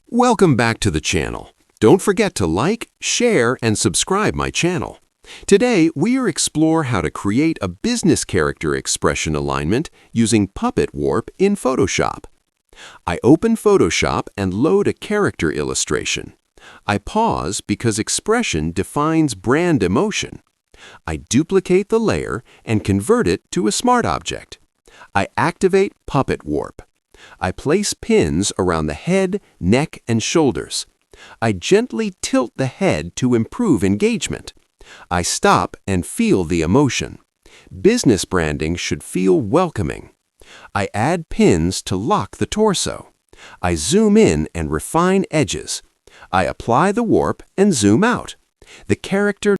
Welcome back to the channel. Don't forget to like, share, and subscribe my channel. Today, we'll explore how to create a business character expression alignment using Puppet Warp in Photoshop. I open Photoshop and load a character illustration. I pause because expression defines brand emotion. I duplicate the layer and convert it to a smart object. I activate Puppet Warp. I place pins around the head, neck, and shoulders. I gently tilt the head to improve engagement. I stop and feel the emotion. Business branding should feel welcoming. I add pins to lock the torso. I zoom in and refine edges. I apply the warp and zoom out. The character